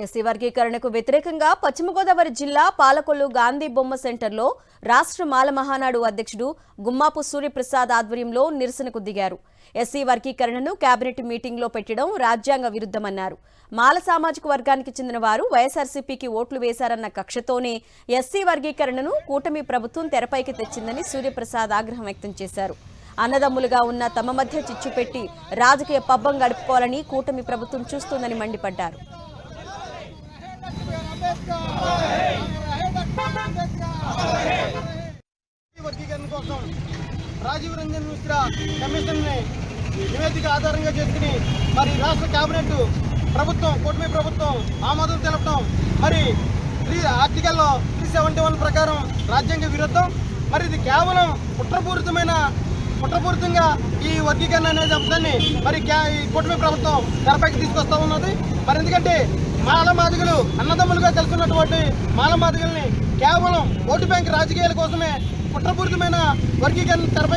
SC వర్గీకరణకు వ్యతిరేకంగా పశ్చిమ గోదావరి జిల్లా పాలకొల్లు గాంధీ బొమ్మ సెంటర్లో రాష్ట్ర మాల మహానాడు అధ్యక్షుడు గుమ్మాపు సూర్యప్రసాద్ ఆధ్వర్యంలో నిరసనకు దిగారు. ఎస్సీ వర్గీకరణను కేబినెట్ మీటింగ్లో పెట్టడం రాజ్యాంగ విరుద్ధమన్నారు. మాల సామాజిక వర్గానికి చెందిన వారు వైఎస్ఆర్సీపీకి ఓట్లు వేశారన్న కక్షతోనే ఎస్సీ వర్గీకరణను కూటమి ప్రభుత్వం తెరపైకి తెచ్చిందని సూర్యప్రసాద్ ఆగ్రహం వ్యక్తం చేశారు. అన్నదమ్ములుగా ఉన్న తమ మధ్య చిచ్చు పెట్టి రాజకీయ పబ్బం గడుపుకోవాలని కూటమి ప్రభుత్వం చూస్తోందని మండిపడ్డారు. వర్గీకరణ కోసం రాజీవ్ రంజన్ మిశ్రా కమిషన్ నివేదిక ఆధారంగా చేసుకుని మరి రాష్ట్ర కేబినెట్ ప్రభుత్వం కూటమి ప్రభుత్వం ఆమోదం తెలపడం మరి ఆర్టికల్ 371 ప్రకారం రాజ్యాంగ విరుద్ధం. మరి ఇది కేవలం కుట్రపూరితంగా ఈ వర్గీకరణ అనే అంశాన్ని మరి కూటమి ప్రభుత్వం తెరపైకి తీసుకొస్తా ఉన్నది. మరి ఎందుకంటే మాల మాదిగలు అన్నదమ్ములుగా తెలుసుకున్నటువంటి మాల మాదిగల్ని కేవలం ఓటు బ్యాంక్ రాజకీయాల కోసమే కుట్రపూరితమైన వర్గీకరణ తెరపై